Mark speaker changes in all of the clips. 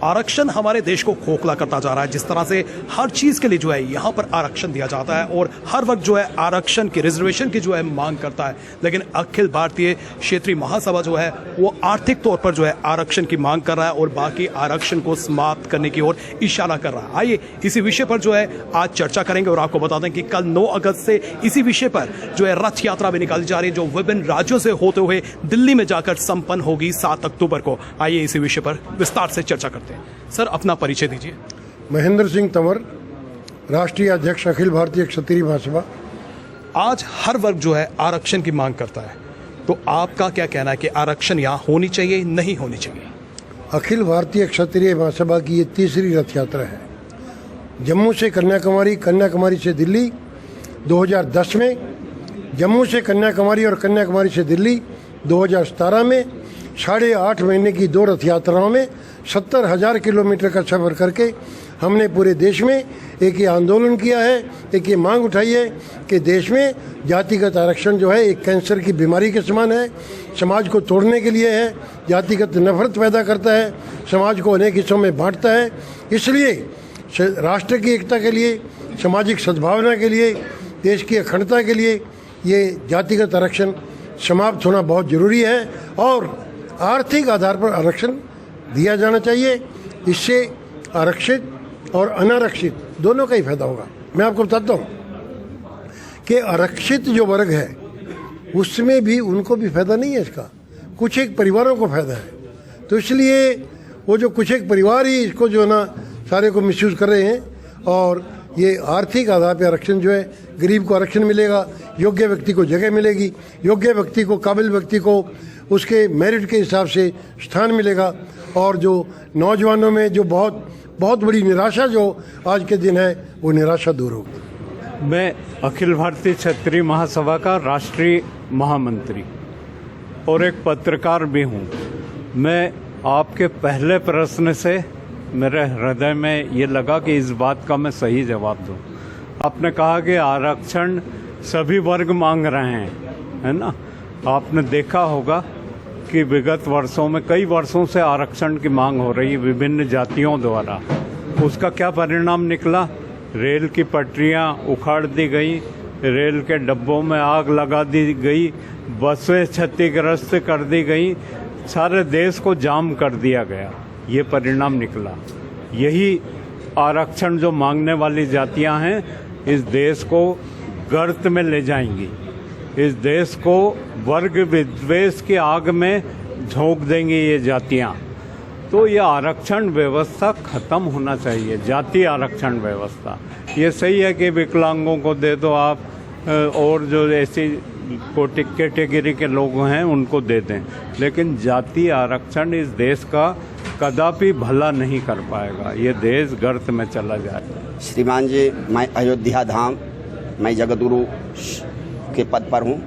Speaker 1: आरक्षण हमारे देश को खोखला करता जा रहा है। जिस तरह से हर चीज के लिए जो है यहाँ पर आरक्षण दिया जाता है और हर वक्त जो है आरक्षण की रिजर्वेशन की जो है मांग करता है, लेकिन अखिल भारतीय क्षेत्रीय महासभा जो है वो आर्थिक तौर पर जो है आरक्षण की मांग कर रहा है और बाकी आरक्षण को समाप्त करने की ओर इशारा कर रहा है। आइए इसी विषय पर जो है आज चर्चा करेंगे और आपको बता दें कि कल 9 अगस्त से इसी विषय पर जो है रथ यात्रा भी निकाली जा रही है, जो विभिन्न राज्यों से होते हुए दिल्ली में जाकर संपन्न होगी 7 अक्टूबर को। आइए इसी विषय पर विस्तार से चर्चा करते हैं। सर, अपना परिचय दीजिए।
Speaker 2: महेंद्र सिंह तंवर, राष्ट्रीय अध्यक्ष, अखिल भारतीय क्षत्रिय महासभा।
Speaker 1: आज हर वर्ग जो है आरक्षण की मांग करता है, तो आपका क्या कहना है कि आरक्षण यहाँ होनी चाहिए, नहीं होनी चाहिए?
Speaker 2: अखिल भारतीय क्षत्रिय महासभा की ये तीसरी रथ यात्रा है। जम्मू से कन्याकुमारी, कन्याकुमारी से दिल्ली 2010 में, जम्मू से कन्याकुमारी और कन्याकुमारी से दिल्ली 2017 में, 8.5 महीने की 2 रथ यात्राओं में 70,000 किलोमीटर का सफर करके हमने पूरे देश में एक ये आंदोलन किया है, एक ये मांग उठाई है कि देश में जातिगत आरक्षण जो है एक कैंसर की बीमारी के समान है, समाज को तोड़ने के लिए है, जातिगत नफरत पैदा करता है, समाज को अनेक हिस्सों में बांटता है। इसलिए राष्ट्र की एकता के लिए, सामाजिक सद्भावना के लिए, देश की अखंडता के लिए ये जातिगत आरक्षण समाप्त होना बहुत ज़रूरी है और आर्थिक आधार पर आरक्षण दिया जाना चाहिए। इससे आरक्षित और अनारक्षित दोनों का ही फायदा होगा। मैं आपको बताता हूँ कि आरक्षित जो वर्ग है उसमें भी उनको भी फायदा नहीं है इसका, कुछ एक परिवारों को फायदा है। तो इसलिए वो जो कुछ एक परिवार ही इसको जो है ना सारे को मिसयूज कर रहे हैं और ये आर्थिक आधार पर आरक्षण जो है, गरीब को आरक्षण मिलेगा, योग्य व्यक्ति को जगह मिलेगी, योग्य व्यक्ति को, काबिल व्यक्ति को उसके मेरिट के हिसाब से स्थान मिलेगा और जो नौजवानों में जो बहुत बड़ी निराशा जो आज के दिन है वो निराशा दूर होगी।
Speaker 3: मैं अखिल भारतीय क्षत्रिय महासभा का राष्ट्रीय महामंत्री और एक पत्रकार भी हूँ। मैं आपके पहले प्रश्न से मेरे हृदय में ये लगा कि इस बात का मैं सही जवाब दूँ। आपने कहा कि आरक्षण सभी वर्ग मांग रहे हैं, है ना? आपने देखा होगा कि विगत वर्षों में कई वर्षों से आरक्षण की मांग हो रही है विभिन्न जातियों द्वारा। उसका क्या परिणाम निकला? रेल की पटरियां उखाड़ दी गई, रेल के डब्बों में आग लगा दी गई, बसें क्षतिग्रस्त कर दी गई, सारे देश को जाम कर दिया गया। ये परिणाम निकला। यही आरक्षण जो मांगने वाली जातियां हैं इस देश को गर्त में ले जाएंगी, इस देश को वर्ग विद्वेष की आग में झोंक देंगी ये जातियां। तो ये आरक्षण व्यवस्था खत्म होना चाहिए, जाति आरक्षण व्यवस्था। ये सही है कि विकलांगों को दे दो आप, और जो ऐसी कैटेगरी के लोग हैं उनको दे दें, लेकिन जाति आरक्षण इस देश का कदापि भला नहीं कर पाएगा। ये देश गर्त में चला जाएगा।
Speaker 4: श्रीमान जी, मैं अयोध्या धाम, मैं जगतगुरु के पद पर हूँ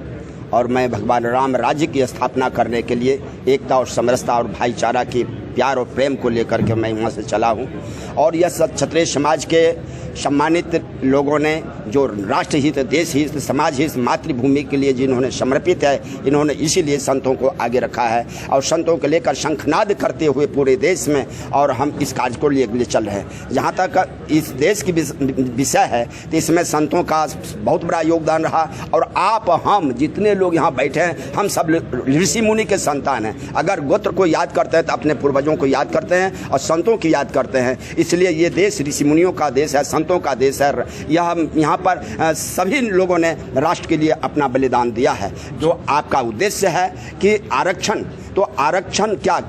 Speaker 4: और मैं भगवान राम राज्य की स्थापना करने के लिए एकता और समरसता और भाईचारा की प्यार और प्रेम को लेकर के मैं वहाँ से चला हूँ। और यह सब क्षत्रिय समाज के सम्मानित लोगों ने जो राष्ट्र हित, देश हित, समाज हित, मातृभूमि के लिए जिन्होंने समर्पित है, इन्होंने इसीलिए संतों को आगे रखा है और संतों को लेकर शंखनाद करते हुए पूरे देश में, और हम इस कार्य को लिए चल रहे हैं। जहाँ तक इस देश की विषय है तो इसमें संतों का बहुत बड़ा योगदान रहा और आप हम जितने लोग यहाँ बैठे हैं हम सब ऋषि मुनि के संतान हैं। अगर गोत्र को याद करते हैं तो अपने पूर्वजों को याद करते हैं और संतों की याद करते हैं। इसलिए ये देश ऋषि मुनियों का देश है, संतों का देश है। यहाँ पर सभी लोगों ने राष्ट्र के लिए अपना बलिदान दिया है। जो आपका उद्देश्य है कि आरक्षण, तो आरक्षण क्या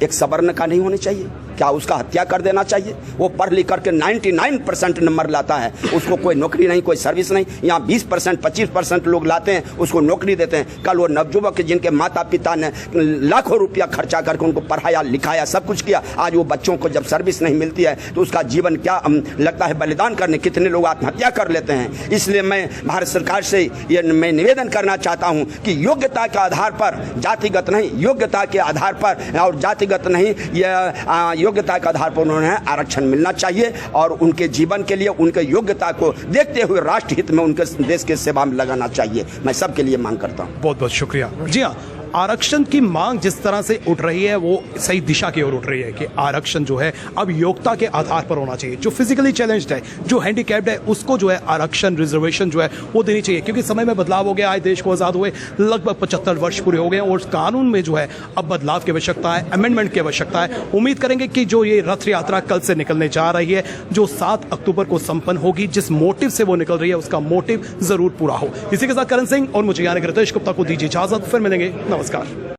Speaker 4: एक सवर्ण का नहीं होना चाहिए? क्या उसका हत्या कर देना चाहिए? वो पढ़ लिख करके 99% नंबर लाता है, उसको कोई नौकरी नहीं, कोई सर्विस नहीं। यहाँ 20% 25% लोग लाते हैं, उसको नौकरी देते हैं। कल वो नवयुवक जिनके माता पिता ने लाखों रुपया खर्चा करके उनको पढ़ाया लिखाया सब कुछ किया, आज वो बच्चों को जब सर्विस नहीं मिलती है तो उसका जीवन क्या लगता है बलिदान करने। कितने लोग आत्महत्या कर लेते हैं। इसलिए मैं भारत सरकार से ये मैं निवेदन करना चाहता हूँ कि योग्यता के आधार पर, जातिगत नहीं, योग्यता के आधार पर और जातिगत नहीं, यह योग्यता के आधार पर उन्होंने आरक्षण मिलना चाहिए और उनके जीवन के लिए उनके योग्यता को देखते हुए राष्ट्र हित में उनके देश के सेवा में लगाना चाहिए। मैं सबके लिए मांग करता हूँ।
Speaker 1: बहुत बहुत शुक्रिया। जी हाँ, आरक्षण की मांग जिस तरह से उठ रही है वो सही दिशा की ओर उठ रही है कि आरक्षण जो है अब योग्यता के आधार पर होना चाहिए। जो फिजिकली चैलेंज्ड है, जो हैंडीकैप्ड है, उसको जो है आरक्षण रिजर्वेशन जो है वो देनी चाहिए, क्योंकि समय में बदलाव हो गया है। देश को आज़ाद हुए लगभग 75 वर्ष पूरे हो गए और कानून में जो है अब बदलाव की आवश्यकता है, अमेंडमेंट की आवश्यकता है। उम्मीद करेंगे कि जो ये रथ यात्रा कल से निकलने जा रही है, जो 7 अक्टूबर को संपन्न होगी, जिस मोटिव से वो निकल रही है उसका मोटिव जरूर पूरा हो। इसी के साथ करण सिंह और मुझे यानी रितेश गुप्ता को दीजिए इजाजत, फिर मिलेंगे, नमस्कार।